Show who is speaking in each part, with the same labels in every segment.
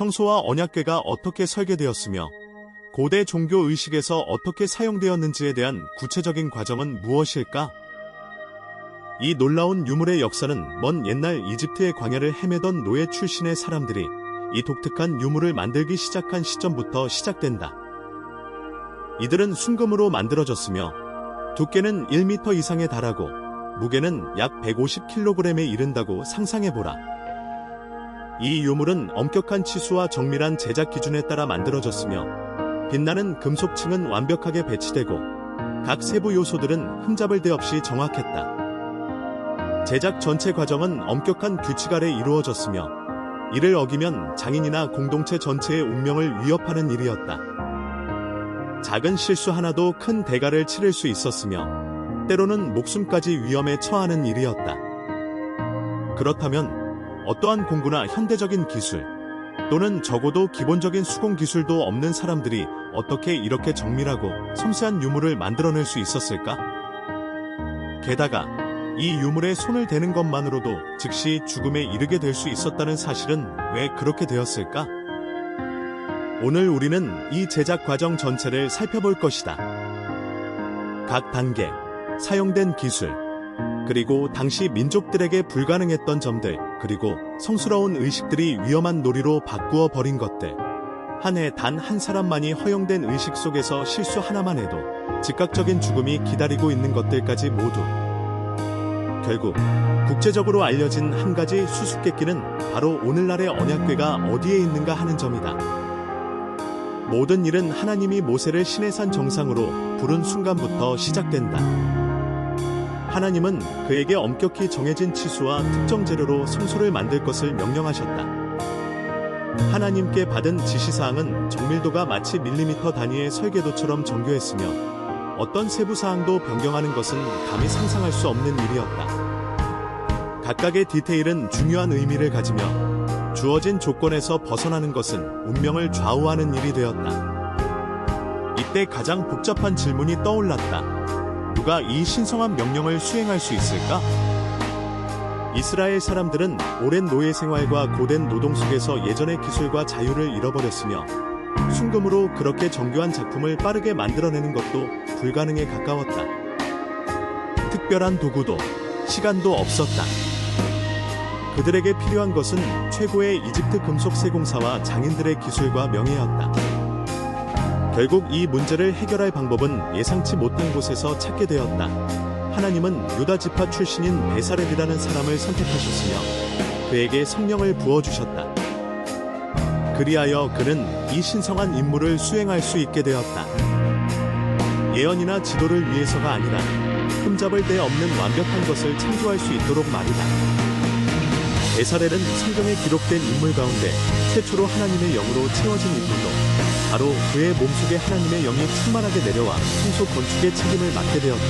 Speaker 1: 성소와 언약궤가 어떻게 설계되었으며 고대 종교 의식에서 어떻게 사용되었는지에 대한 구체적인 과정은 무엇일까? 이 놀라운 유물의 역사는 먼 옛날 이집트의 광야를 헤매던 노예 출신의 사람들이 이 독특한 유물을 만들기 시작한 시점부터 시작된다. 이들은 순금으로 만들어졌으며 두께는 1m 이상에 달하고 무게는 약 150kg에 이른다고 상상해보라. 이 유물은 엄격한 치수와 정밀한 제작 기준에 따라 만들어졌으며 빛나는 금속층은 완벽하게 배치되고 각 세부 요소들은 흠잡을 데 없이 정확했다. 제작 전체 과정은 엄격한 규칙 아래 이루어졌으며 이를 어기면 장인이나 공동체 전체의 운명을 위협하는 일이었다. 작은 실수 하나도 큰 대가를 치를 수 있었으며 때로는 목숨까지 위험에 처하는 일이었다. 그렇다면 어떠한 공구나 현대적인 기술 또는 적어도 기본적인 수공 기술도 없는 사람들이 어떻게 이렇게 정밀하고 섬세한 유물을 만들어낼 수 있었을까? 게다가 이 유물에 손을 대는 것만으로도 즉시 죽음에 이르게 될 수 있었다는 사실은 왜 그렇게 되었을까? 오늘 우리는 이 제작 과정 전체를 살펴볼 것이다. 각 단계, 사용된 기술, 그리고 당시 민족들에게 불가능했던 점들, 그리고 성스러운 의식들이 위험한 놀이로 바꾸어 버린 것들. 한 해 단 한 사람만이 허용된 의식 속에서 실수 하나만 해도 즉각적인 죽음이 기다리고 있는 것들까지 모두. 결국 국제적으로 알려진 한 가지 수수께끼는 바로 오늘날의 언약궤가 어디에 있는가 하는 점이다. 모든 일은 하나님이 모세를 시내산 정상으로 부른 순간부터 시작된다. 하나님은 그에게 엄격히 정해진 치수와 특정 재료로 성소를 만들 것을 명령하셨다. 하나님께 받은 지시사항은 정밀도가 마치 밀리미터 단위의 설계도처럼 정교했으며 어떤 세부 사항도 변경하는 것은 감히 상상할 수 없는 일이었다. 각각의 디테일은 중요한 의미를 가지며 주어진 조건에서 벗어나는 것은 운명을 좌우하는 일이 되었다. 이때 가장 복잡한 질문이 떠올랐다. 누가 이 신성한 명령을 수행할 수 있을까? 이스라엘 사람들은 오랜 노예 생활과 고된 노동 속에서 예전의 기술과 자유를 잃어버렸으며 순금으로 그렇게 정교한 작품을 빠르게 만들어내는 것도 불가능에 가까웠다. 특별한 도구도 시간도 없었다. 그들에게 필요한 것은 최고의 이집트 금속 세공사와 장인들의 기술과 명예였다. 결국 이 문제를 해결할 방법은 예상치 못한 곳에서 찾게 되었다. 하나님은 유다 지파 출신인 베살엘이라는 사람을 선택하셨으며 그에게 성령을 부어주셨다. 그리하여 그는 이 신성한 임무를 수행할 수 있게 되었다. 예언이나 지도를 위해서가 아니라 흠잡을 데 없는 완벽한 것을 창조할 수 있도록 말이다. 베살엘은 성경에 기록된 인물 가운데 최초로 하나님의 영으로 채워진 인물로 바로 그의 몸속에 하나님의 영이 충만하게 내려와 성소 건축의 책임을 맡게 되었다.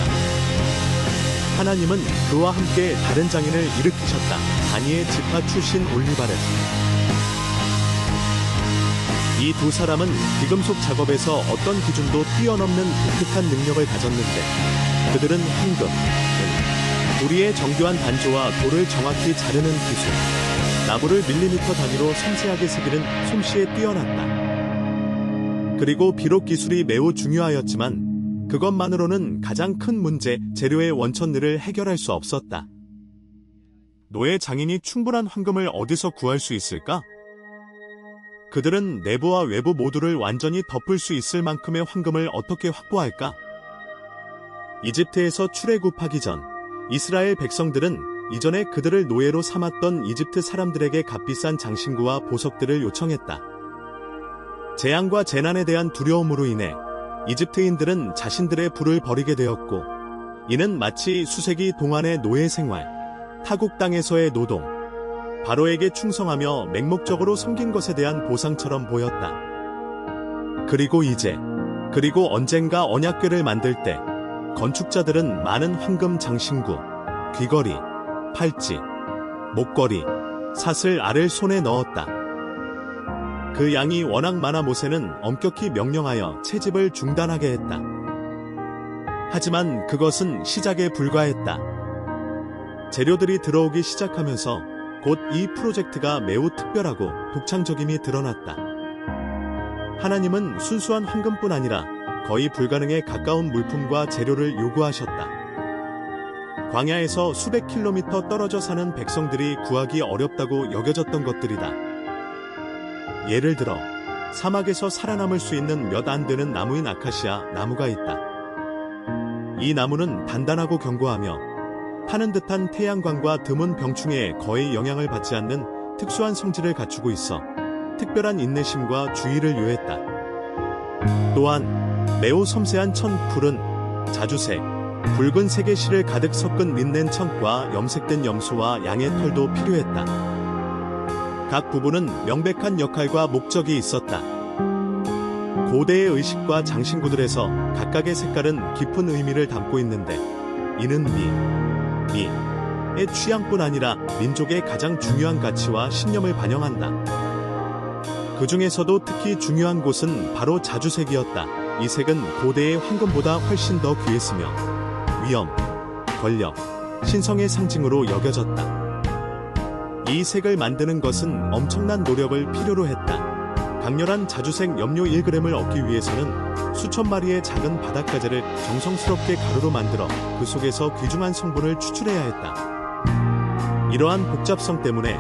Speaker 1: 하나님은 그와 함께 다른 장인을 일으키셨다. 다니엘 지파 출신 올리바렛. 이 두 사람은 비금속 작업에서 어떤 기준도 뛰어넘는 독특한 능력을 가졌는데 그들은 황금, 우리의 정교한 단조와 돌을 정확히 자르는 기술, 나무를 밀리미터 단위로 섬세하게 새기는 솜씨에 뛰어났다. 그리고 비록 기술이 매우 중요하였지만 그것만으로는 가장 큰 문제, 재료의 원천들을 해결할 수 없었다. 노예 장인이 충분한 황금을 어디서 구할 수 있을까? 그들은 내부와 외부 모두를 완전히 덮을 수 있을 만큼의 황금을 어떻게 확보할까? 이집트에서 출애굽하기 전 이스라엘 백성들은 이전에 그들을 노예로 삼았던 이집트 사람들에게 값비싼 장신구와 보석들을 요청했다. 재앙과 재난에 대한 두려움으로 인해 이집트인들은 자신들의 부를 버리게 되었고 이는 마치 수세기 동안의 노예 생활, 타국 땅에서의 노동, 바로에게 충성하며 맹목적으로 섬긴 것에 대한 보상처럼 보였다. 그리고 언젠가 언약궤를 만들 때 건축자들은 많은 황금 장신구, 귀걸이, 팔찌, 목걸이, 사슬, 알을 손에 넣었다. 그 양이 워낙 많아 모세는 엄격히 명령하여 채집을 중단하게 했다. 하지만 그것은 시작에 불과했다. 재료들이 들어오기 시작하면서 곧 이 프로젝트가 매우 특별하고 독창적임이 드러났다. 하나님은 순수한 황금뿐 아니라 거의 불가능에 가까운 물품과 재료를 요구하셨다. 광야에서 수백 킬로미터 떨어져 사는 백성들이 구하기 어렵다고 여겨졌던 것들이다. 예를 들어 사막에서 살아남을 수 있는 몇 안 되는 나무인 아카시아 나무가 있다. 이 나무는 단단하고 견고하며 타는 듯한 태양광과 드문 병충해에 거의 영향을 받지 않는 특수한 성질을 갖추고 있어 특별한 인내심과 주의를 요했다. 또한 매우 섬세한 푸른 자주색, 붉은색의 실을 가득 섞은 린넨 천과 염색된 염소와 양의 털도 필요했다. 각 부분은 명백한 역할과 목적이 있었다. 고대의 의식과 장신구들에서 각각의 색깔은 깊은 의미를 담고 있는데 이는 미의 취향뿐 아니라 민족의 가장 중요한 가치와 신념을 반영한다. 그 중에서도 특히 중요한 곳은 바로 자주색이었다. 이 색은 고대의 황금보다 훨씬 더 귀했으며 위엄, 권력, 신성의 상징으로 여겨졌다. 이 색을 만드는 것은 엄청난 노력을 필요로 했다. 강렬한 자주색 염료 1g을 얻기 위해서는 수천 마리의 작은 바닷가재를 정성스럽게 가루로 만들어 그 속에서 귀중한 성분을 추출해야 했다. 이러한 복잡성 때문에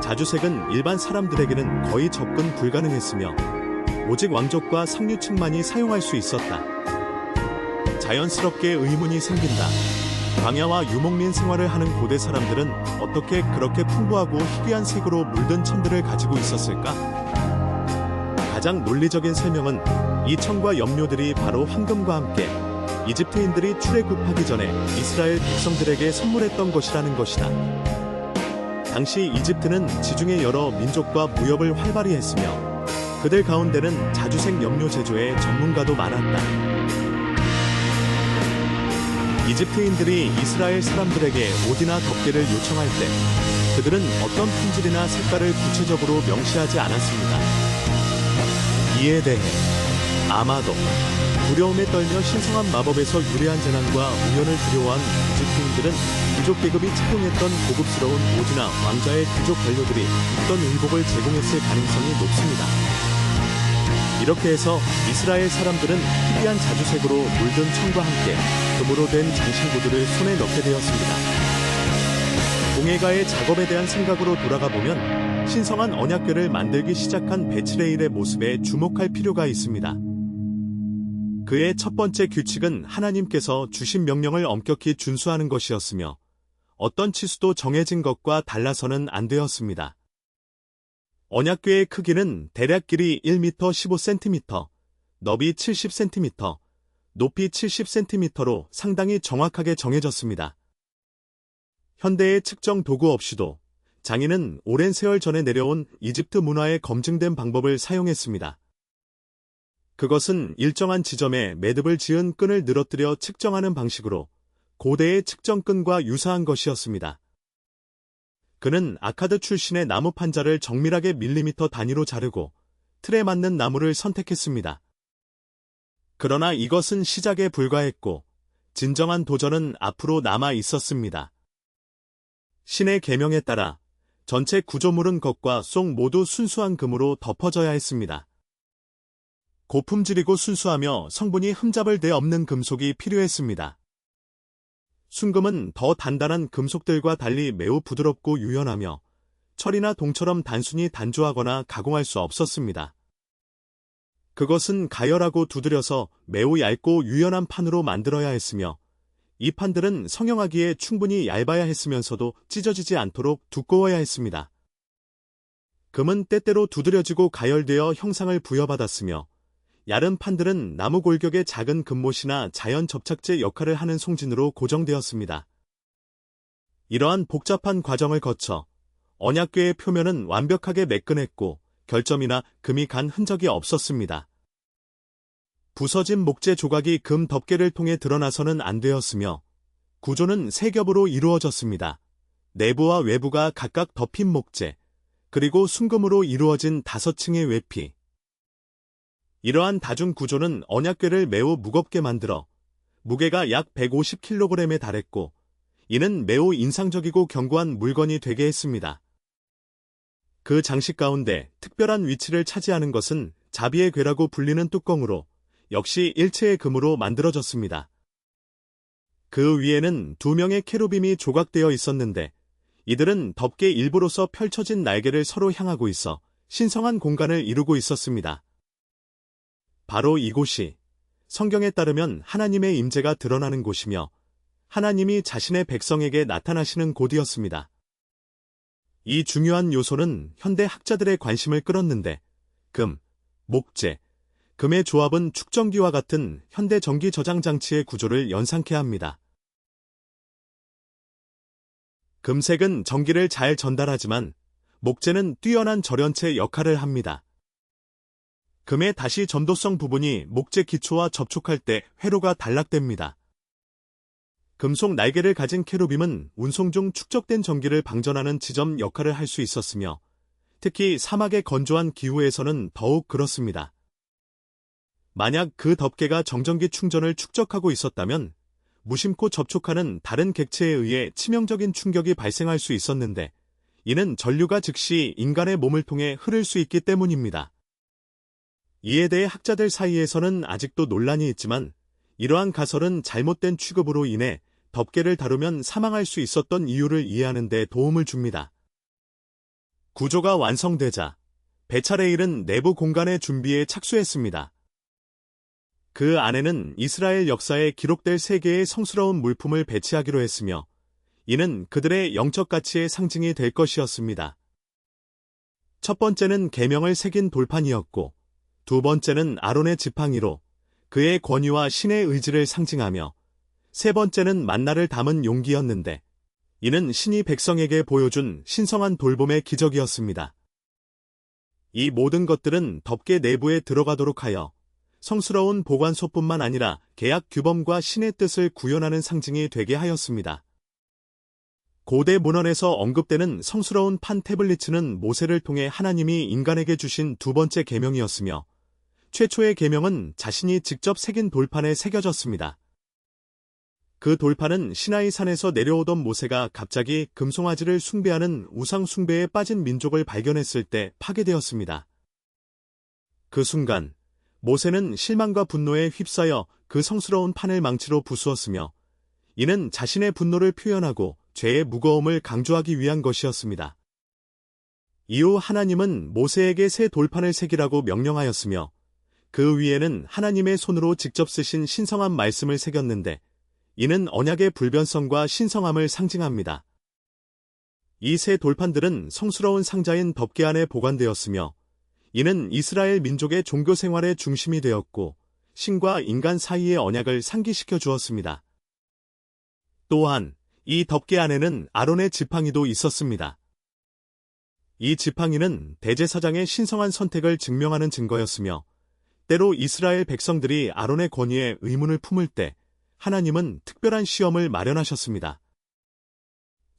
Speaker 1: 자주색은 일반 사람들에게는 거의 접근 불가능했으며 오직 왕족과 상류층만이 사용할 수 있었다. 자연스럽게 의문이 생긴다. 광야와 유목민 생활을 하는 고대 사람들은 어떻게 그렇게 풍부하고 희귀한 색으로 물든 천들을 가지고 있었을까? 가장 논리적인 설명은 이 천과 염료들이 바로 황금과 함께 이집트인들이 출애굽하기 전에 이스라엘 백성들에게 선물했던 것이라는 것이다. 당시 이집트는 지중해 여러 민족과 무역을 활발히 했으며 그들 가운데는 자주색 염료 제조의 전문가도 많았다. 이집트인들이 이스라엘 사람들에게 옷이나 덮개를 요청할 때 그들은 어떤 품질이나 색깔을 구체적으로 명시하지 않았습니다. 이에 대해 아마도 두려움에 떨며 신성한 마법에서 유래한 재난과 우연을 두려워한 이집트인들은 귀족 계급이 착용했던 고급스러운 옷이나 왕자의 귀족 관료들이 입던 의복을 제공했을 가능성이 높습니다. 이렇게 해서 이스라엘 사람들은 희귀한 자주색으로 물든 천과 함께 금으로 된 장신구들을 손에 넣게 되었습니다. 공예가의 작업에 대한 생각으로 돌아가 보면 신성한 언약궤를 만들기 시작한 베츠레일의 모습에 주목할 필요가 있습니다. 그의 첫 번째 규칙은 하나님께서 주신 명령을 엄격히 준수하는 것이었으며 어떤 치수도 정해진 것과 달라서는 안 되었습니다. 언약궤의 크기는 대략 길이 1m 15cm, 너비 70cm, 높이 70cm로 상당히 정확하게 정해졌습니다. 현대의 측정 도구 없이도 장인은 오랜 세월 전에 내려온 이집트 문화에 검증된 방법을 사용했습니다. 그것은 일정한 지점에 매듭을 지은 끈을 늘어뜨려 측정하는 방식으로 고대의 측정끈과 유사한 것이었습니다. 그는 아카드 출신의 나무 판자를 정밀하게 밀리미터 단위로 자르고 틀에 맞는 나무를 선택했습니다. 그러나 이것은 시작에 불과했고 진정한 도전은 앞으로 남아 있었습니다. 신의 계명에 따라 전체 구조물은 겉과 속 모두 순수한 금으로 덮어져야 했습니다. 고품질이고 순수하며 성분이 흠잡을 데 없는 금속이 필요했습니다. 순금은 더 단단한 금속들과 달리 매우 부드럽고 유연하며 철이나 동처럼 단순히 단조하거나 가공할 수 없었습니다. 그것은 가열하고 두드려서 매우 얇고 유연한 판으로 만들어야 했으며 이 판들은 성형하기에 충분히 얇아야 했으면서도 찢어지지 않도록 두꺼워야 했습니다. 금은 때때로 두드려지고 가열되어 형상을 부여받았으며 얇은 판들은 나무 골격의 작은 금못이나 자연 접착제 역할을 하는 송진으로 고정되었습니다. 이러한 복잡한 과정을 거쳐 언약궤의 표면은 완벽하게 매끈했고 결점이나 금이 간 흔적이 없었습니다. 부서진 목재 조각이 금 덮개를 통해 드러나서는 안 되었으며 구조는 세 겹으로 이루어졌습니다. 내부와 외부가 각각 덮인 목재, 그리고 순금으로 이루어진 5층의 외피. 이러한 다중 구조는 언약궤를 매우 무겁게 만들어 무게가 약 150kg에 달했고 이는 매우 인상적이고 견고한 물건이 되게 했습니다. 그 장식 가운데 특별한 위치를 차지하는 것은 자비의 궤라고 불리는 뚜껑으로 역시 일체의 금으로 만들어졌습니다. 그 위에는 2명의 케루빔이 조각되어 있었는데 이들은 덮개 일부로서 펼쳐진 날개를 서로 향하고 있어 신성한 공간을 이루고 있었습니다. 바로 이곳이 성경에 따르면 하나님의 임재가 드러나는 곳이며 하나님이 자신의 백성에게 나타나시는 곳이었습니다. 이 중요한 요소는 현대 학자들의 관심을 끌었는데 금, 목재, 금의 조합은 축전기와 같은 현대 전기 저장 장치의 구조를 연상케 합니다. 금색은 전기를 잘 전달하지만 목재는 뛰어난 절연체 역할을 합니다. 금의 다시 전도성 부분이 목재 기초와 접촉할 때 회로가 단락됩니다. 금속 날개를 가진 케루빔은 운송 중 축적된 전기를 방전하는 지점 역할을 할 수 있었으며 특히 사막의 건조한 기후에서는 더욱 그렇습니다. 만약 그 덮개가 정전기 충전을 축적하고 있었다면 무심코 접촉하는 다른 객체에 의해 치명적인 충격이 발생할 수 있었는데 이는 전류가 즉시 인간의 몸을 통해 흐를 수 있기 때문입니다. 이에 대해 학자들 사이에서는 아직도 논란이 있지만 이러한 가설은 잘못된 취급으로 인해 덮개를 다루면 사망할 수 있었던 이유를 이해하는 데 도움을 줍니다. 구조가 완성되자 베차레일은 내부 공간의 준비에 착수했습니다. 그 안에는 이스라엘 역사에 기록될 3개의 성스러운 물품을 배치하기로 했으며 이는 그들의 영적 가치의 상징이 될 것이었습니다. 첫 번째는 계명을 새긴 돌판이었고 두 번째는 아론의 지팡이로 그의 권위와 신의 의지를 상징하며 세 번째는 만나를 담은 용기였는데 이는 신이 백성에게 보여준 신성한 돌봄의 기적이었습니다. 이 모든 것들은 덮개 내부에 들어가도록 하여 성스러운 보관소뿐만 아니라 계약 규범과 신의 뜻을 구현하는 상징이 되게 하였습니다. 고대 문헌에서 언급되는 성스러운 판 태블리츠는 모세를 통해 하나님이 인간에게 주신 두 번째 계명이었으며 최초의 계명은 자신이 직접 새긴 돌판에 새겨졌습니다. 그 돌판은 시나이 산에서 내려오던 모세가 갑자기 금송아지를 숭배하는 우상 숭배에 빠진 민족을 발견했을 때 파괴되었습니다. 그 순간 모세는 실망과 분노에 휩싸여 그 성스러운 판을 망치로 부수었으며 이는 자신의 분노를 표현하고 죄의 무거움을 강조하기 위한 것이었습니다. 이후 하나님은 모세에게 새 돌판을 새기라고 명령하였으며 그 위에는 하나님의 손으로 직접 쓰신 신성한 말씀을 새겼는데 이는 언약의 불변성과 신성함을 상징합니다. 이 새 돌판들은 성스러운 상자인 덮개 안에 보관되었으며 이는 이스라엘 민족의 종교 생활의 중심이 되었고 신과 인간 사이의 언약을 상기시켜 주었습니다. 또한 이 덮개 안에는 아론의 지팡이도 있었습니다. 이 지팡이는 대제사장의 신성한 선택을 증명하는 증거였으며 때로 이스라엘 백성들이 아론의 권위에 의문을 품을 때 하나님은 특별한 시험을 마련하셨습니다.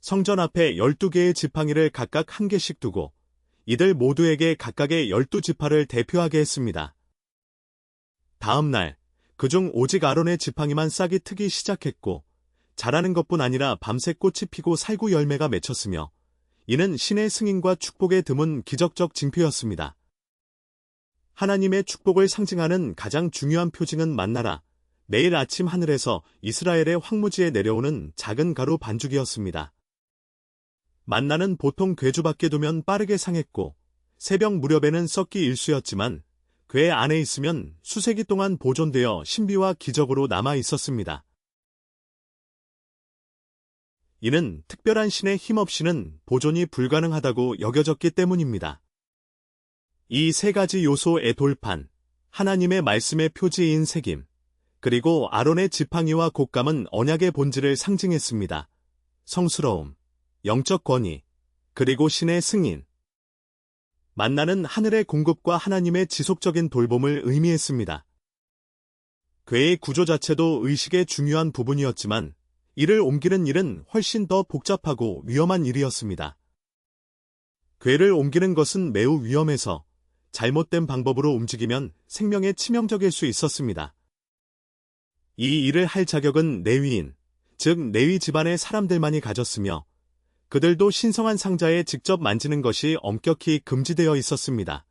Speaker 1: 성전 앞에 12개의 지팡이를 각각 1개씩 두고 이들 모두에게 각각의 12지파를 대표하게 했습니다. 다음 날, 그중 오직 아론의 지팡이만 싹이 트기 시작했고 자라는 것뿐 아니라 밤새 꽃이 피고 살구 열매가 맺혔으며 이는 신의 승인과 축복에 드문 기적적 징표였습니다. 하나님의 축복을 상징하는 가장 중요한 표징은 만나라, 매일 아침 하늘에서 이스라엘의 황무지에 내려오는 작은 가루 반죽이었습니다. 만나는 보통 괴주 밖에 두면 빠르게 상했고 새벽 무렵에는 썩기 일쑤였지만 궤 안에 있으면 수세기 동안 보존되어 신비와 기적으로 남아 있었습니다. 이는 특별한 신의 힘 없이는 보존이 불가능하다고 여겨졌기 때문입니다. 이 세 가지 요소의 돌판, 하나님의 말씀의 표지인 새김, 그리고 아론의 지팡이와 곶감은 언약의 본질을 상징했습니다. 성스러움, 영적 권위, 그리고 신의 승인. 만나는 하늘의 공급과 하나님의 지속적인 돌봄을 의미했습니다. 궤의 구조 자체도 의식의 중요한 부분이었지만 이를 옮기는 일은 훨씬 더 복잡하고 위험한 일이었습니다. 궤를 옮기는 것은 매우 위험해서 잘못된 방법으로 움직이면 생명에 치명적일 수 있었습니다. 이 일을 할 자격은 레위인, 즉 레위 집안의 사람들만이 가졌으며 그들도 신성한 상자에 직접 만지는 것이 엄격히 금지되어 있었습니다.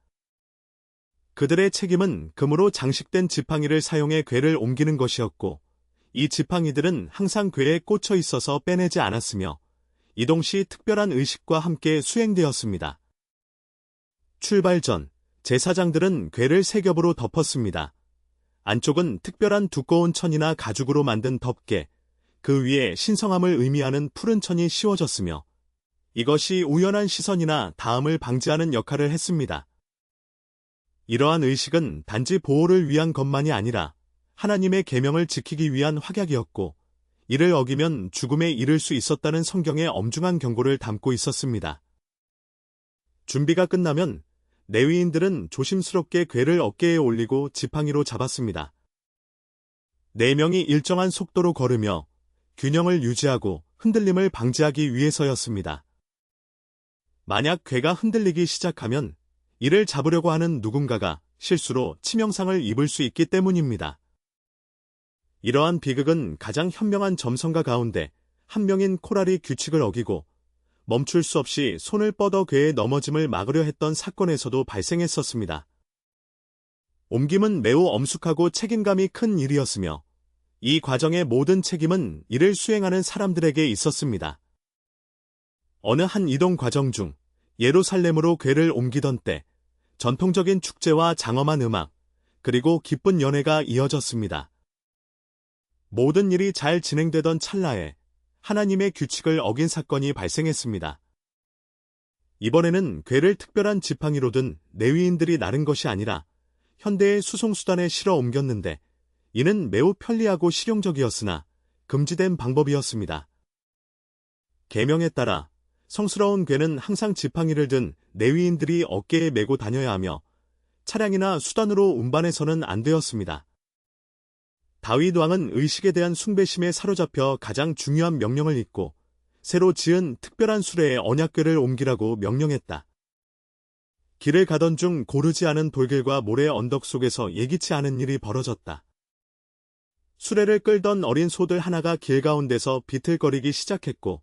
Speaker 1: 그들의 책임은 금으로 장식된 지팡이를 사용해 궤를 옮기는 것이었고, 이 지팡이들은 항상 궤에 꽂혀 있어서 빼내지 않았으며, 이동 시 특별한 의식과 함께 수행되었습니다. 출발 전, 제사장들은 궤를 세 겹으로 덮었습니다. 안쪽은 특별한 두꺼운 천이나 가죽으로 만든 덮개, 그 위에 신성함을 의미하는 푸른 천이 씌워졌으며, 이것이 우연한 시선이나 닿음을 방지하는 역할을 했습니다. 이러한 의식은 단지 보호를 위한 것만이 아니라 하나님의 계명을 지키기 위한 확약이었고, 이를 어기면 죽음에 이를 수 있었다는 성경의 엄중한 경고를 담고 있었습니다. 준비가 끝나면 레위인들은 조심스럽게 궤를 어깨에 올리고 지팡이로 잡았습니다. 4명이 일정한 속도로 걸으며 균형을 유지하고 흔들림을 방지하기 위해서였습니다. 만약 궤가 흔들리기 시작하면 이를 잡으려고 하는 누군가가 실수로 치명상을 입을 수 있기 때문입니다. 이러한 비극은 가장 현명한 점성가 가운데 한 명인 코랄이 규칙을 어기고 멈출 수 없이 손을 뻗어 궤에 넘어짐을 막으려 했던 사건에서도 발생했었습니다. 옮김은 매우 엄숙하고 책임감이 큰 일이었으며 이 과정의 모든 책임은 이를 수행하는 사람들에게 있었습니다. 어느 한 이동 과정 중 예루살렘으로 궤를 옮기던 때 전통적인 축제와 장엄한 음악, 그리고 기쁜 연회가 이어졌습니다. 모든 일이 잘 진행되던 찰나에 하나님의 규칙을 어긴 사건이 발생했습니다. 이번에는 궤를 특별한 지팡이로 든 레위인들이 나른 것이 아니라 현대의 수송수단에 실어 옮겼는데 이는 매우 편리하고 실용적이었으나 금지된 방법이었습니다. 계명에 따라 성스러운 궤는 항상 지팡이를 든 레위인들이 어깨에 메고 다녀야 하며 차량이나 수단으로 운반해서는 안 되었습니다. 다윗 왕은 의식에 대한 숭배심에 사로잡혀 가장 중요한 명령을 잊고 새로 지은 특별한 수레에 언약궤를 옮기라고 명령했다. 길을 가던 중 고르지 않은 돌길과 모래 언덕 속에서 예기치 않은 일이 벌어졌다. 수레를 끌던 어린 소들 하나가 길 가운데서 비틀거리기 시작했고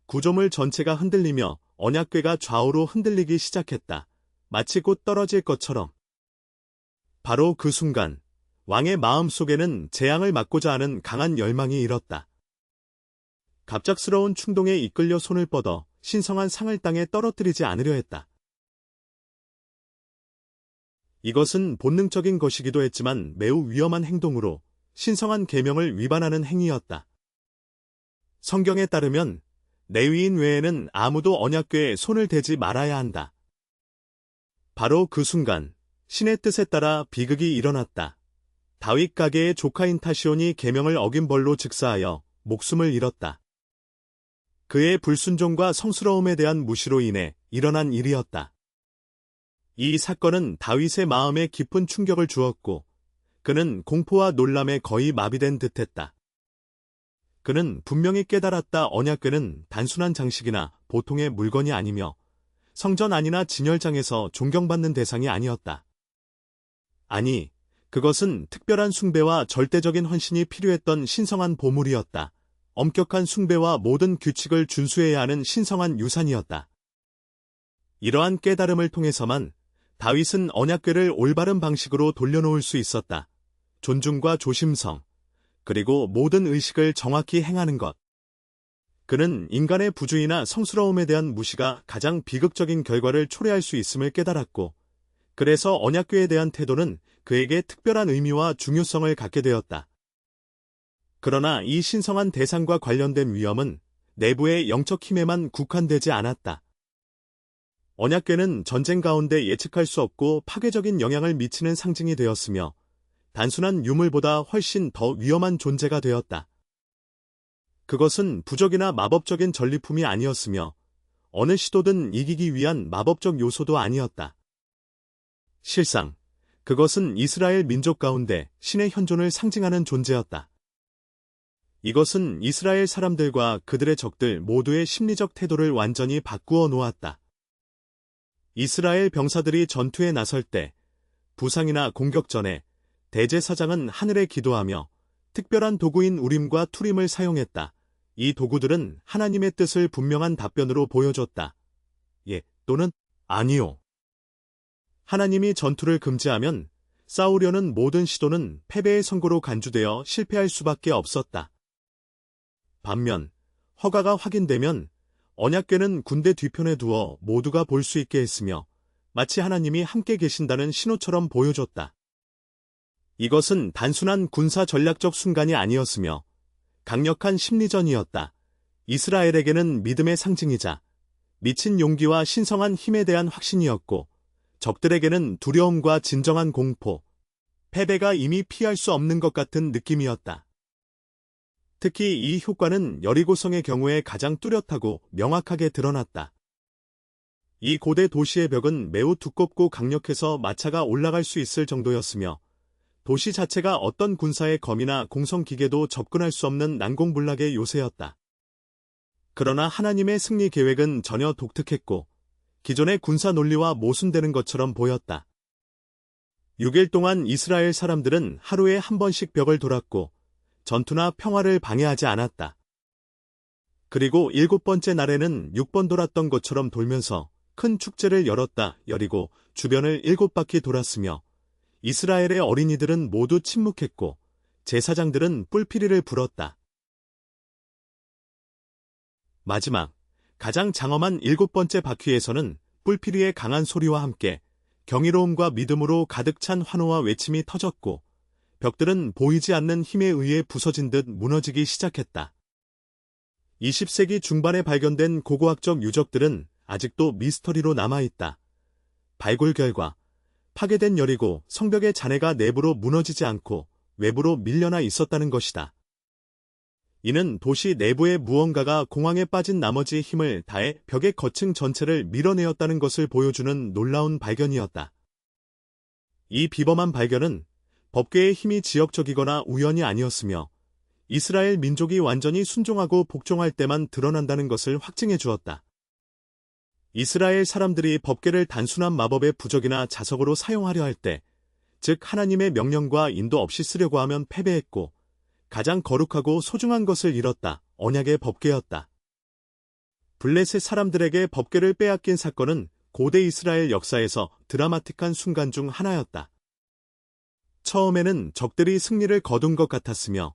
Speaker 1: 구조물 전체가 흔들리며 언약궤가 좌우로 흔들리기 시작했다. 마치 곧 떨어질 것처럼. 바로 그 순간 왕의 마음속에는 재앙을 막고자 하는 강한 열망이 일었다. 갑작스러운 충동에 이끌려 손을 뻗어 신성한 상을 땅에 떨어뜨리지 않으려 했다. 이것은 본능적인 것이기도 했지만 매우 위험한 행동으로 신성한 계명을 위반하는 행위였다. 성경에 따르면 레위인 외에는 아무도 언약궤에 손을 대지 말아야 한다. 바로 그 순간 신의 뜻에 따라 비극이 일어났다. 다윗 가게의 조카인 타시온이 계명을 어긴 벌로 즉사하여 목숨을 잃었다. 그의 불순종과 성스러움에 대한 무시로 인해 일어난 일이었다. 이 사건은 다윗의 마음에 깊은 충격을 주었고 그는 공포와 놀람에 거의 마비된 듯했다. 그는 분명히 깨달았다. 언약궤는 단순한 장식이나 보통의 물건이 아니며 성전 안이나 진열장에서 존경받는 대상이 아니었다. 아니, 그것은 특별한 숭배와 절대적인 헌신이 필요했던 신성한 보물이었다. 엄격한 숭배와 모든 규칙을 준수해야 하는 신성한 유산이었다. 이러한 깨달음을 통해서만 다윗은 언약궤를 올바른 방식으로 돌려놓을 수 있었다. 존중과 조심성, 그리고 모든 의식을 정확히 행하는 것. 그는 인간의 부주의나 성스러움에 대한 무시가 가장 비극적인 결과를 초래할 수 있음을 깨달았고, 그래서 언약궤에 대한 태도는 그에게 특별한 의미와 중요성을 갖게 되었다. 그러나 이 신성한 대상과 관련된 위험은 내부의 영적 힘에만 국한되지 않았다. 언약궤는 전쟁 가운데 예측할 수 없고 파괴적인 영향을 미치는 상징이 되었으며 단순한 유물보다 훨씬 더 위험한 존재가 되었다. 그것은 부적이나 마법적인 전리품이 아니었으며 어느 시도든 이기기 위한 마법적 요소도 아니었다. 실상 그것은 이스라엘 민족 가운데 신의 현존을 상징하는 존재였다. 이것은 이스라엘 사람들과 그들의 적들 모두의 심리적 태도를 완전히 바꾸어 놓았다. 이스라엘 병사들이 전투에 나설 때 부상이나 공격 전에 대제사장은 하늘에 기도하며 특별한 도구인 우림과 투림을 사용했다. 이 도구들은 하나님의 뜻을 분명한 답변으로 보여줬다. 예, 또는 아니요. 하나님이 전투를 금지하면 싸우려는 모든 시도는 패배의 선고로 간주되어 실패할 수밖에 없었다. 반면 허가가 확인되면 언약궤는 군대 뒤편에 두어 모두가 볼 수 있게 했으며 마치 하나님이 함께 계신다는 신호처럼 보여줬다. 이것은 단순한 군사 전략적 순간이 아니었으며 강력한 심리전이었다. 이스라엘에게는 믿음의 상징이자 미친 용기와 신성한 힘에 대한 확신이었고 적들에게는 두려움과 진정한 공포, 패배가 이미 피할 수 없는 것 같은 느낌이었다. 특히 이 효과는 여리고성의 경우에 가장 뚜렷하고 명확하게 드러났다. 이 고대 도시의 벽은 매우 두껍고 강력해서 마차가 올라갈 수 있을 정도였으며 도시 자체가 어떤 군사의 검이나 공성기계도 접근할 수 없는 난공불락의 요새였다. 그러나 하나님의 승리 계획은 전혀 독특했고 기존의 군사 논리와 모순되는 것처럼 보였다. 6일 동안 이스라엘 사람들은 하루에 한 번씩 벽을 돌았고 전투나 평화를 방해하지 않았다. 그리고 7번째 날에는 6번 돌았던 것처럼 돌면서 큰 축제를 열고 주변을 7바퀴 돌았으며 이스라엘의 어린이들은 모두 침묵했고 제사장들은 뿔피리를 불었다. 마지막, 가장 장엄한 7번째 바퀴에서는 뿔피리의 강한 소리와 함께 경이로움과 믿음으로 가득 찬 환호와 외침이 터졌고 벽들은 보이지 않는 힘에 의해 부서진 듯 무너지기 시작했다. 20세기 중반에 발견된 고고학적 유적들은 아직도 미스터리로 남아있다. 발굴 결과 파괴된 여리고 성벽의 잔해가 내부로 무너지지 않고 외부로 밀려나 있었다는 것이다. 이는 도시 내부의 무언가가 공황에 빠진 나머지 힘을 다해 벽의 거층 전체를 밀어내었다는 것을 보여주는 놀라운 발견이었다. 이 비범한 발견은 법궤의 힘이 지역적이거나 우연이 아니었으며 이스라엘 민족이 완전히 순종하고 복종할 때만 드러난다는 것을 확증해 주었다. 이스라엘 사람들이 법궤를 단순한 마법의 부적이나 자석으로 사용하려 할 때, 즉 하나님의 명령과 인도 없이 쓰려고 하면 패배했고 가장 거룩하고 소중한 것을 잃었다. 언약의 법궤였다. 블레셋 사람들에게 법궤를 빼앗긴 사건은 고대 이스라엘 역사에서 드라마틱한 순간 중 하나였다. 처음에는 적들이 승리를 거둔 것 같았으며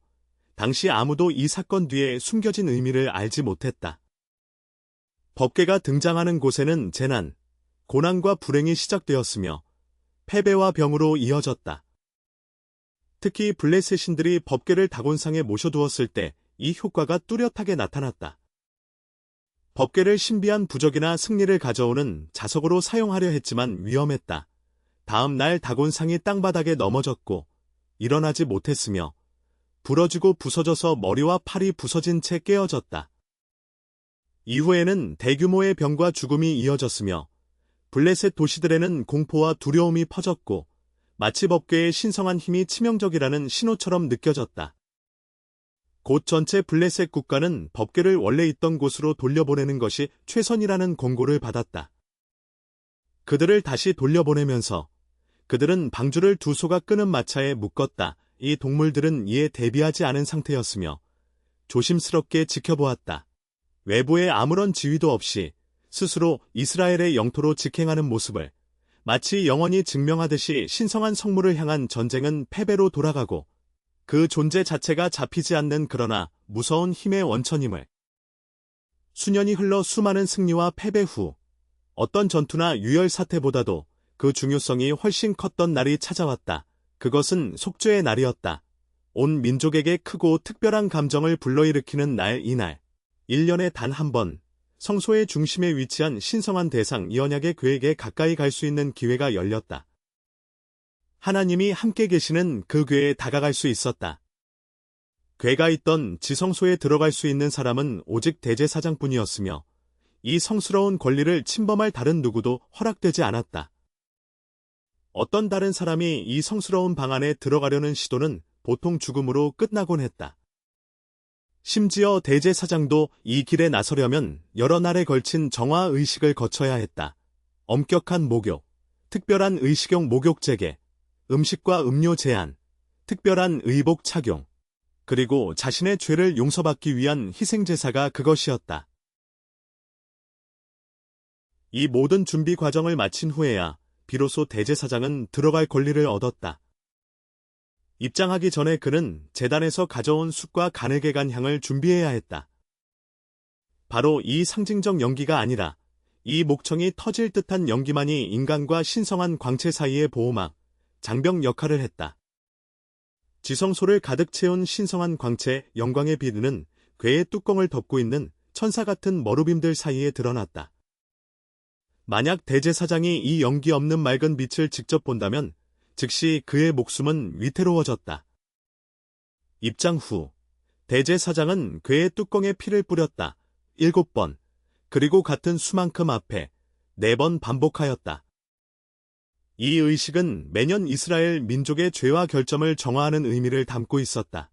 Speaker 1: 당시 아무도 이 사건 뒤에 숨겨진 의미를 알지 못했다. 법궤가 등장하는 곳에는 재난, 고난과 불행이 시작되었으며 패배와 병으로 이어졌다. 특히 블레셋 신들이 법궤를 다곤상에 모셔두었을 때 이 효과가 뚜렷하게 나타났다. 법궤를 신비한 부적이나 승리를 가져오는 자석으로 사용하려 했지만 위험했다. 다음 날 다곤상이 땅바닥에 넘어졌고 일어나지 못했으며 부러지고 부서져서 머리와 팔이 부서진 채 깨어졌다. 이후에는 대규모의 병과 죽음이 이어졌으며 블레셋 도시들에는 공포와 두려움이 퍼졌고 마치 법궤의 신성한 힘이 치명적이라는 신호처럼 느껴졌다. 곧 전체 블레셋 국가는 법궤를 원래 있던 곳으로 돌려보내는 것이 최선이라는 권고를 받았다. 그들을 다시 돌려보내면서 그들은 방주를 두 소가 끄는 마차에 묶었다. 이 동물들은 이에 대비하지 않은 상태였으며 조심스럽게 지켜보았다. 외부에 아무런 지휘도 없이 스스로 이스라엘의 영토로 직행하는 모습을 마치 영원히 증명하듯이 신성한 성물을 향한 전쟁은 패배로 돌아가고 그 존재 자체가 잡히지 않는 그러나 무서운 힘의 원천임을. 수년이 흘러 수많은 승리와 패배 후 어떤 전투나 유혈 사태보다도 그 중요성이 훨씬 컸던 날이 찾아왔다. 그것은 속죄의 날이었다. 온 민족에게 크고 특별한 감정을 불러일으키는 날 이날. 1년에 단 한 번 성소의 중심에 위치한 신성한 대상 언약의 궤에게 가까이 갈 수 있는 기회가 열렸다. 하나님이 함께 계시는 그 궤에 다가갈 수 있었다. 궤가 있던 지성소에 들어갈 수 있는 사람은 오직 대제사장뿐이었으며 이 성스러운 권리를 침범할 다른 누구도 허락되지 않았다. 어떤 다른 사람이 이 성스러운 방 안에 들어가려는 시도는 보통 죽음으로 끝나곤 했다. 심지어 대제사장도 이 길에 나서려면 여러 날에 걸친 정화 의식을 거쳐야 했다. 엄격한 목욕, 특별한 의식용 목욕 재개, 음식과 음료 제한, 특별한 의복 착용, 그리고 자신의 죄를 용서받기 위한 희생제사가 그것이었다. 이 모든 준비 과정을 마친 후에야 비로소 대제사장은 들어갈 권리를 얻었다. 입장하기 전에 그는 제단에서 가져온 숯과 가늘게 간 향을 준비해야 했다. 바로 이 상징적 연기가 아니라 이 목청이 터질 듯한 연기만이 인간과 신성한 광채 사이의 보호막, 장벽 역할을 했다. 지성소를 가득 채운 신성한 광채, 영광의 비드는 궤의 뚜껑을 덮고 있는 천사 같은 머루빔들 사이에 드러났다. 만약 대제사장이 이 연기 없는 맑은 빛을 직접 본다면 즉시 그의 목숨은 위태로워졌다. 입장 후 대제사장은 궤의 뚜껑에 피를 뿌렸다. 7번, 그리고 같은 수만큼 앞에 4번 반복하였다. 이 의식은 매년 이스라엘 민족의 죄와 결점을 정화하는 의미를 담고 있었다.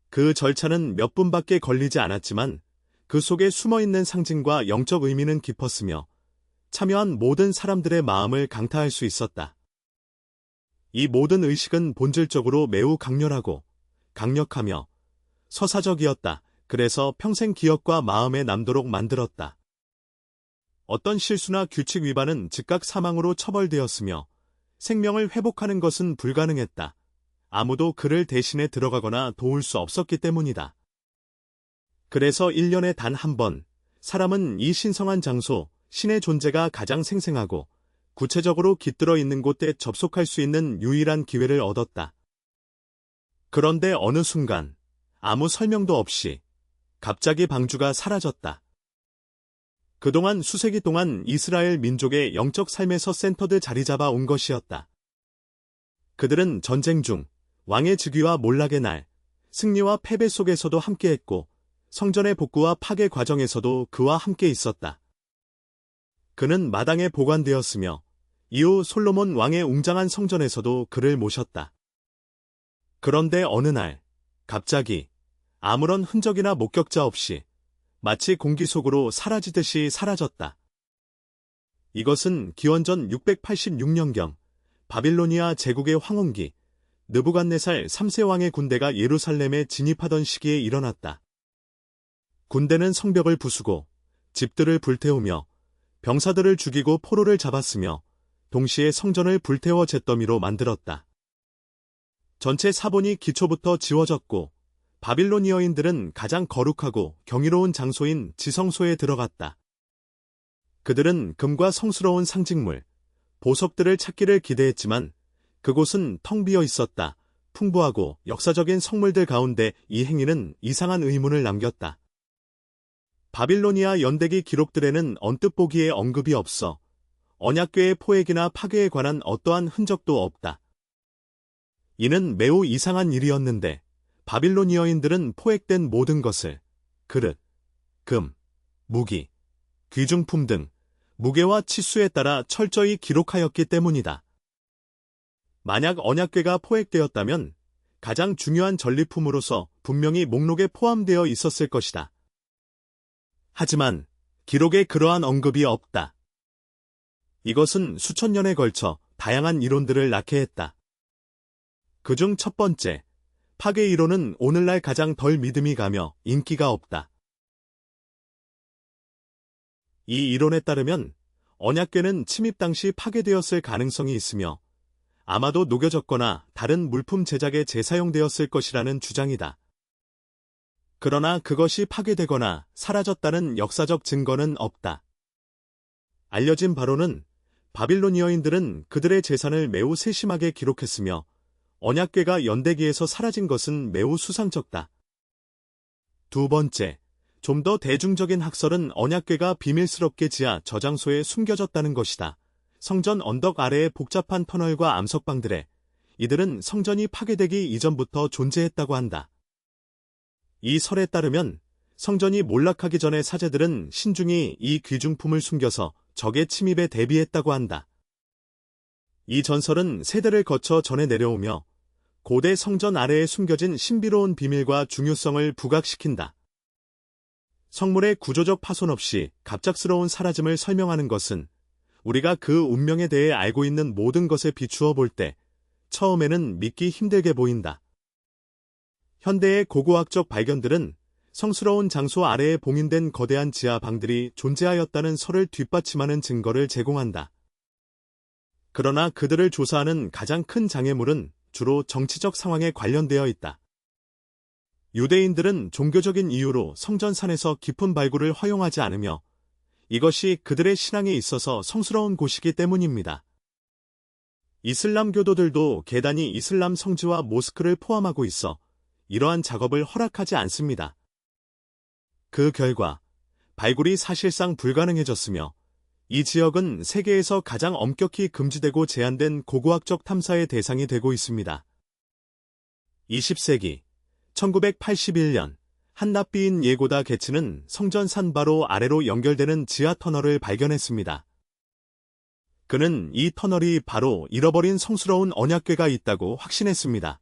Speaker 1: 그 절차는 몇 분밖에 걸리지 않았지만 그 속에 숨어있는 상징과 영적 의미는 깊었으며 참여한 모든 사람들의 마음을 강타할 수 있었다. 이 모든 의식은 본질적으로 매우 강렬하고 강력하며 서사적이었다. 그래서 평생 기억과 마음에 남도록 만들었다. 어떤 실수나 규칙 위반은 즉각 사망으로 처벌되었으며 생명을 회복하는 것은 불가능했다. 아무도 그를 대신해 들어가거나 도울 수 없었기 때문이다. 그래서 1년에 단 한 번, 사람은 이 신성한 장소, 신의 존재가 가장 생생하고 구체적으로 깃들어 있는 곳에 접속할 수 있는 유일한 기회를 얻었다. 그런데 어느 순간, 아무 설명도 없이 갑자기 방주가 사라졌다. 그동안 수세기 동안 이스라엘 민족의 영적 삶에서 센터드 자리 잡아 온 것이었다. 그들은 전쟁 중 왕의 즉위와 몰락의 날, 승리와 패배 속에서도 함께했고 성전의 복구와 파괴 과정에서도 그와 함께 있었다. 그는 마당에 보관되었으며 이후 솔로몬 왕의 웅장한 성전에서도 그를 모셨다. 그런데 어느 날 갑자기 아무런 흔적이나 목격자 없이 마치 공기 속으로 사라지듯이 사라졌다. 이것은 기원전 686년경 바빌로니아 제국의 황혼기 느부갓네살 3세 왕의 군대가 예루살렘에 진입하던 시기에 일어났다. 군대는 성벽을 부수고 집들을 불태우며 병사들을 죽이고 포로를 잡았으며 동시에 성전을 불태워 잿더미로 만들었다. 전체 사본이 기초부터 지워졌고 바빌로니어인들은 가장 거룩하고 경이로운 장소인 지성소에 들어갔다. 그들은 금과 성스러운 상징물, 보석들을 찾기를 기대했지만 그곳은 텅 비어 있었다. 풍부하고 역사적인 성물들 가운데 이 행위는 이상한 의문을 남겼다. 바빌로니아 연대기 기록들에는 언뜻 보기에 언급이 없어 언약궤의 포획이나 파괴에 관한 어떠한 흔적도 없다. 이는 매우 이상한 일이었는데 바빌로니어인들은 포획된 모든 것을 그릇, 금, 무기, 귀중품 등 무게와 치수에 따라 철저히 기록하였기 때문이다. 만약 언약궤가 포획되었다면 가장 중요한 전리품으로서 분명히 목록에 포함되어 있었을 것이다. 하지만 기록에 그러한 언급이 없다. 이것은 수천 년에 걸쳐 다양한 이론들을 낳게 했다. 그중 첫 번째, 파괴 이론은 오늘날 가장 덜 믿음이 가며 인기가 없다. 이 이론에 따르면 언약궤는 침입 당시 파괴되었을 가능성이 있으며 아마도 녹여졌거나 다른 물품 제작에 재사용되었을 것이라는 주장이다. 그러나 그것이 파괴되거나 사라졌다는 역사적 증거는 없다. 알려진 바로는 바빌로니어인들은 그들의 재산을 매우 세심하게 기록했으며 언약궤가 연대기에서 사라진 것은 매우 수상쩍다. 두 번째, 좀 더 대중적인 학설은 언약궤가 비밀스럽게 지하 저장소에 숨겨졌다는 것이다. 성전 언덕 아래의 복잡한 터널과 암석방들에 이들은 성전이 파괴되기 이전부터 존재했다고 한다. 이 설에 따르면 성전이 몰락하기 전에 사제들은 신중히 이 귀중품을 숨겨서 적의 침입에 대비했다고 한다. 이 전설은 세대를 거쳐 전해 내려오며 고대 성전 아래에 숨겨진 신비로운 비밀과 중요성을 부각시킨다. 성물의 구조적 파손 없이 갑작스러운 사라짐을 설명하는 것은 우리가 그 운명에 대해 알고 있는 모든 것에 비추어 볼 때 처음에는 믿기 힘들게 보인다. 현대의 고고학적 발견들은 성스러운 장소 아래에 봉인된 거대한 지하 방들이 존재하였다는 설을 뒷받침하는 증거를 제공한다. 그러나 그들을 조사하는 가장 큰 장애물은 주로 정치적 상황에 관련되어 있다. 유대인들은 종교적인 이유로 성전산에서 깊은 발굴을 허용하지 않으며 이것이 그들의 신앙에 있어서 성스러운 곳이기 때문입니다. 이슬람교도들도 계단이 이슬람 성지와 모스크를 포함하고 있어 이러한 작업을 허락하지 않습니다. 그 결과 발굴이 사실상 불가능해졌으며 이 지역은 세계에서 가장 엄격히 금지되고 제한된 고고학적 탐사의 대상이 되고 있습니다. 20세기 1981년 한나비인 예고다 게츠는 성전산 바로 아래로 연결되는 지하 터널을 발견했습니다. 그는 이 터널이 바로 잃어버린 성스러운 언약궤가 있다고 확신했습니다.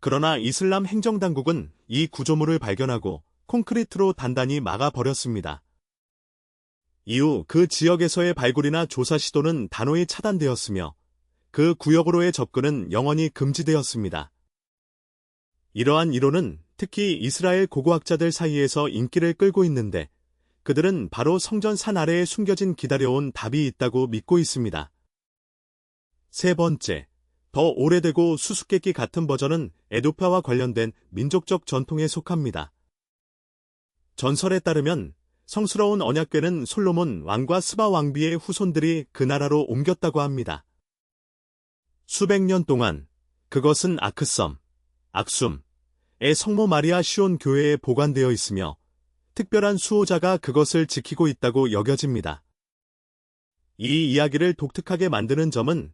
Speaker 1: 그러나 이슬람 행정당국은 이 구조물을 발견하고 콘크리트로 단단히 막아버렸습니다. 이후 그 지역에서의 발굴이나 조사 시도는 단호히 차단되었으며 그 구역으로의 접근은 영원히 금지되었습니다. 이러한 이론은 특히 이스라엘 고고학자들 사이에서 인기를 끌고 있는데 그들은 바로 성전산 아래에 숨겨진 기다려온 답이 있다고 믿고 있습니다. 세 번째, 더 오래되고 수수께끼 같은 버전은 에도파와 관련된 민족적 전통에 속합니다. 전설에 따르면 성스러운 언약궤는 솔로몬 왕과 스바 왕비의 후손들이 그 나라로 옮겼다고 합니다. 수백 년 동안 그것은 아크섬, 악숨의 성모 마리아 시온 교회에 보관되어 있으며 특별한 수호자가 그것을 지키고 있다고 여겨집니다. 이 이야기를 독특하게 만드는 점은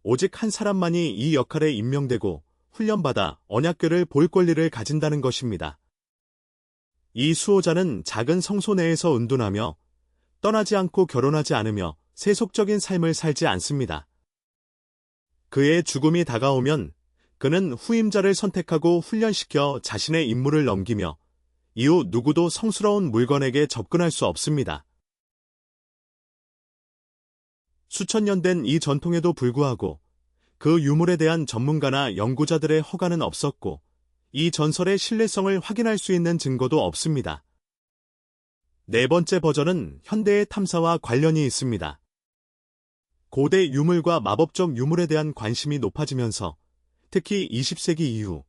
Speaker 1: 오직 한 사람만이 이 역할에 임명되고 훈련받아 언약궤를 볼 권리를 가진다는 것입니다. 이 수호자는 작은 성소 내에서 은둔하며 떠나지 않고 결혼하지 않으며 세속적인 삶을 살지 않습니다. 그의 죽음이 다가오면 그는 후임자를 선택하고 훈련시켜 자신의 임무를 넘기며 이후 누구도 성스러운 물건에게 접근할 수 없습니다. 수천 년 된 이 전통에도 불구하고 그 유물에 대한 전문가나 연구자들의 허가는 없었고 이 전설의 신뢰성을 확인할 수 있는 증거도 없습니다. 네 번째 버전은 현대의 탐사와 관련이 있습니다. 고대 유물과 마법적 유물에 대한 관심이 높아지면서 특히 20세기 이후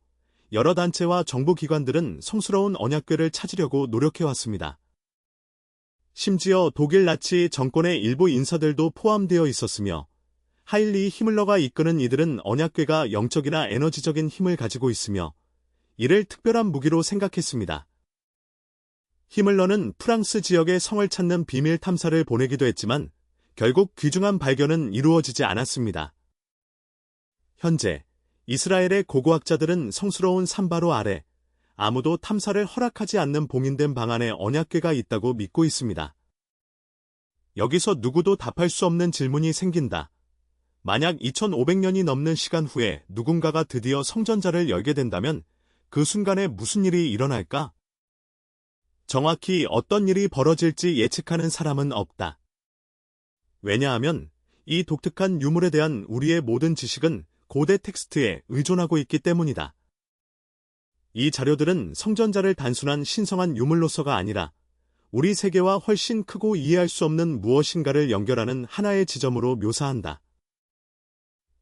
Speaker 1: 여러 단체와 정부기관들은 성스러운 언약궤를 찾으려고 노력해왔습니다. 심지어 독일 나치 정권의 일부 인사들도 포함되어 있었으며 하일리 히물러가 이끄는 이들은 언약궤가 영적이나 에너지적인 힘을 가지고 있으며 이를 특별한 무기로 생각했습니다. 히물러는 프랑스 지역의 성을 찾는 비밀 탐사를 보내기도 했지만 결국 귀중한 발견은 이루어지지 않았습니다. 현재 이스라엘의 고고학자들은 성스러운 산바로 아래 아무도 탐사를 허락하지 않는 봉인된 방 안에 언약궤가 있다고 믿고 있습니다. 여기서 누구도 답할 수 없는 질문이 생긴다. 만약 2500년이 넘는 시간 후에 누군가가 드디어 성전자를 열게 된다면 그 순간에 무슨 일이 일어날까? 정확히 어떤 일이 벌어질지 예측하는 사람은 없다. 왜냐하면 이 독특한 유물에 대한 우리의 모든 지식은 고대 텍스트에 의존하고 있기 때문이다. 이 자료들은 성전자를 단순한 신성한 유물로서가 아니라 우리 세계와 훨씬 크고 이해할 수 없는 무엇인가를 연결하는 하나의 지점으로 묘사한다.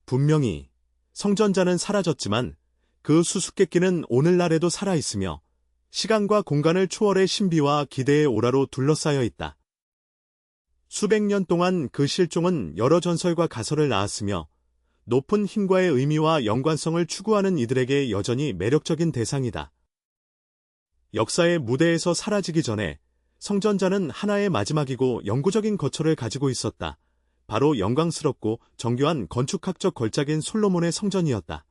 Speaker 1: 분명히 성전자는 사라졌지만 그 수수께끼는 오늘날에도 살아있으며 시간과 공간을 초월해 신비와 기대의 오라로 둘러싸여 있다. 수백 년 동안 그 실종은 여러 전설과 가설을 낳았으며 높은 힘과의 의미와 연관성을 추구하는 이들에게 여전히 매력적인 대상이다. 역사의 무대에서 사라지기 전에 성전자는 하나의 마지막이고 영구적인 거처를 가지고 있었다. 바로 영광스럽고 정교한 건축학적 걸작인 솔로몬의 성전이었다.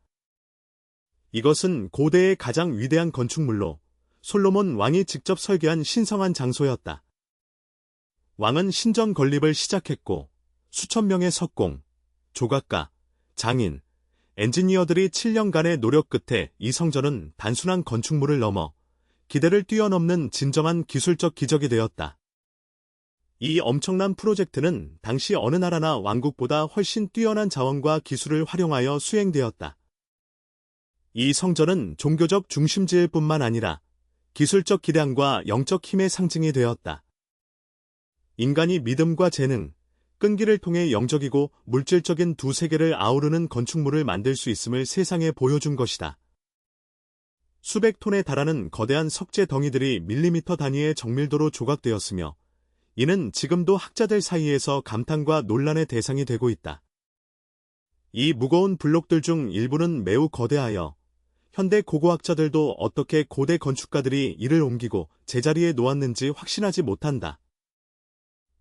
Speaker 1: 이것은 고대의 가장 위대한 건축물로 솔로몬 왕이 직접 설계한 신성한 장소였다. 왕은 신전 건립을 시작했고 수천 명의 석공, 조각가, 장인, 엔지니어들이 7년간의 노력 끝에 이 성전은 단순한 건축물을 넘어 기대를 뛰어넘는 진정한 기술적 기적이 되었다. 이 엄청난 프로젝트는 당시 어느 나라나 왕국보다 훨씬 뛰어난 자원과 기술을 활용하여 수행되었다. 이 성전은 종교적 중심지일 뿐만 아니라 기술적 기량과 영적 힘의 상징이 되었다. 인간이 믿음과 재능, 끈기를 통해 영적이고 물질적인 두 세계를 아우르는 건축물을 만들 수 있음을 세상에 보여준 것이다. 수백 톤에 달하는 거대한 석재 덩이들이 밀리미터 단위의 정밀도로 조각되었으며 이는 지금도 학자들 사이에서 감탄과 논란의 대상이 되고 있다. 이 무거운 블록들 중 일부는 매우 거대하여 현대 고고학자들도 어떻게 고대 건축가들이 이를 옮기고 제자리에 놓았는지 확신하지 못한다.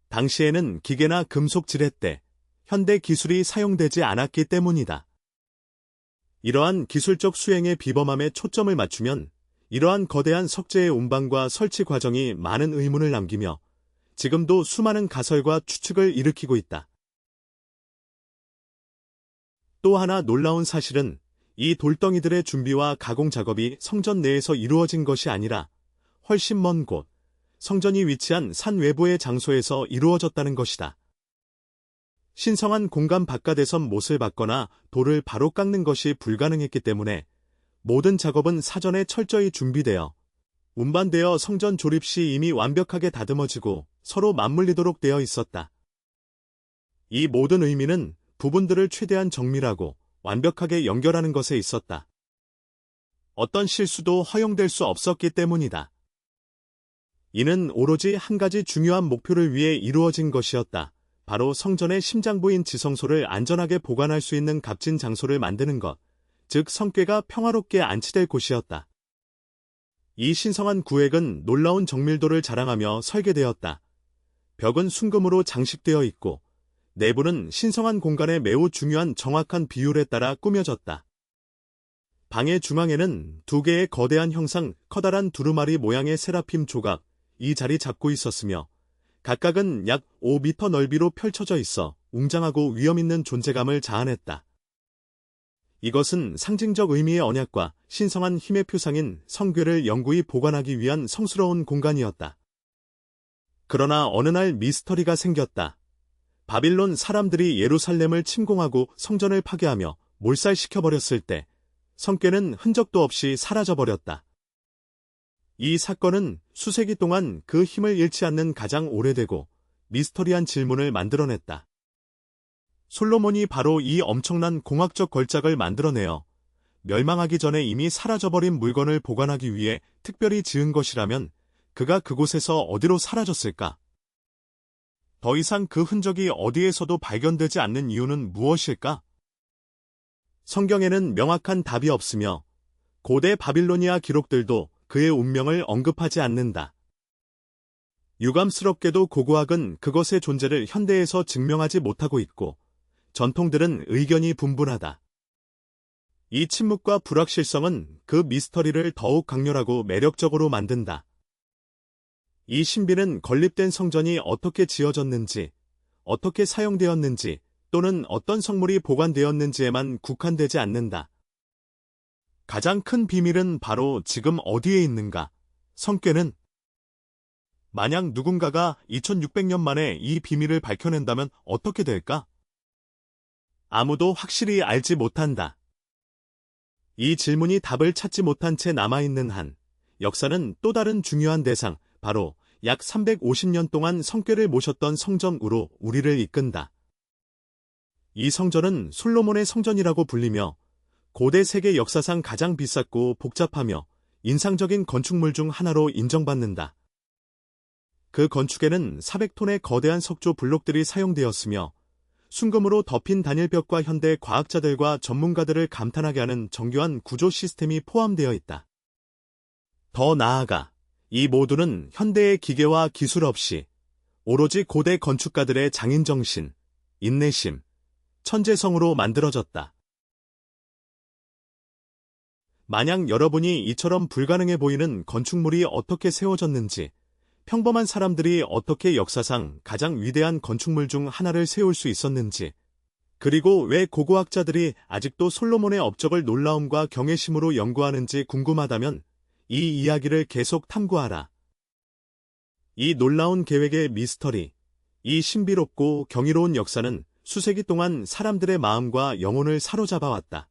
Speaker 1: 당시에는 기계나 금속 지렛대, 현대 기술이 사용되지 않았기 때문이다. 이러한 기술적 수행의 비범함에 초점을 맞추면 이러한 거대한 석재의 운반과 설치 과정이 많은 의문을 남기며 지금도 수많은 가설과 추측을 일으키고 있다. 또 하나 놀라운 사실은 이 돌덩이들의 준비와 가공 작업이 성전 내에서 이루어진 것이 아니라 훨씬 먼 곳, 성전이 위치한 산 외부의 장소에서 이루어졌다는 것이다. 신성한 공간 바깥에선 못을 박거나 돌을 바로 깎는 것이 불가능했기 때문에 모든 작업은 사전에 철저히 준비되어 운반되어 성전 조립 시 이미 완벽하게 다듬어지고 서로 맞물리도록 되어 있었다. 이 모든 의미는 부분들을 최대한 정밀하고 완벽하게 연결하는 것에 있었다. 어떤 실수도 허용될 수 없었기 때문이다. 이는 오로지 한 가지 중요한 목표를 위해 이루어진 것이었다. 바로 성전의 심장부인 지성소를 안전하게 보관할 수 있는 값진 장소를 만드는 것, 즉 성궤가 평화롭게 안치될 곳이었다. 이 신성한 구획은 놀라운 정밀도를 자랑하며 설계되었다. 벽은 순금으로 장식되어 있고 내부는 신성한 공간에 매우 중요한 정확한 비율에 따라 꾸며졌다. 방의 중앙에는 두 개의 거대한 형상, 커다란 두루마리 모양의 세라핌 조각, 이 자리 잡고 있었으며 각각은 약 5m 넓이로 펼쳐져 있어 웅장하고 위험있는 존재감을 자아냈다. 이것은 상징적 의미의 언약과 신성한 힘의 표상인 성궤를 영구히 보관하기 위한 성스러운 공간이었다. 그러나 어느 날 미스터리가 생겼다. 바빌론 사람들이 예루살렘을 침공하고 성전을 파괴하며 몰살시켜버렸을 때 성궤는 흔적도 없이 사라져버렸다. 이 사건은 수세기 동안 그 힘을 잃지 않는 가장 오래되고 미스터리한 질문을 만들어냈다. 솔로몬이 바로 이 엄청난 공학적 걸작을 만들어내어 멸망하기 전에 이미 사라져버린 물건을 보관하기 위해 특별히 지은 것이라면 그가 그곳에서 어디로 사라졌을까? 더 이상 그 흔적이 어디에서도 발견되지 않는 이유는 무엇일까? 성경에는 명확한 답이 없으며 고대 바빌로니아 기록들도 그의 운명을 언급하지 않는다. 유감스럽게도 고고학은 그것의 존재를 현대에서 증명하지 못하고 있고 전통들은 의견이 분분하다. 이 침묵과 불확실성은 그 미스터리를 더욱 강렬하고 매력적으로 만든다. 이 신비는 건립된 성전이 어떻게 지어졌는지, 어떻게 사용되었는지 또는 어떤 성물이 보관되었는지에만 국한되지 않는다. 가장 큰 비밀은 바로 지금 어디에 있는가, 성궤는. 만약 누군가가 2600년 만에 이 비밀을 밝혀낸다면 어떻게 될까? 아무도 확실히 알지 못한다. 이 질문이 답을 찾지 못한 채 남아있는 한, 역사는 또 다른 중요한 대상, 바로 약 350년 동안 성궤를 모셨던 성전으로 우리를 이끈다. 이 성전은 솔로몬의 성전이라고 불리며 고대 세계 역사상 가장 비쌌고 복잡하며 인상적인 건축물 중 하나로 인정받는다. 그 건축에는 400톤의 거대한 석조 블록들이 사용되었으며 순금으로 덮인 단일벽과 현대 과학자들과 전문가들을 감탄하게 하는 정교한 구조 시스템이 포함되어 있다. 더 나아가 이 모두는 현대의 기계와 기술 없이 오로지 고대 건축가들의 장인정신, 인내심, 천재성으로 만들어졌다. 만약 여러분이 이처럼 불가능해 보이는 건축물이 어떻게 세워졌는지, 평범한 사람들이 어떻게 역사상 가장 위대한 건축물 중 하나를 세울 수 있었는지, 그리고 왜 고고학자들이 아직도 솔로몬의 업적을 놀라움과 경외심으로 연구하는지 궁금하다면 이 이야기를 계속 탐구하라. 이 놀라운 계획의 미스터리, 이 신비롭고 경이로운 역사는 수세기 동안 사람들의 마음과 영혼을 사로잡아왔다.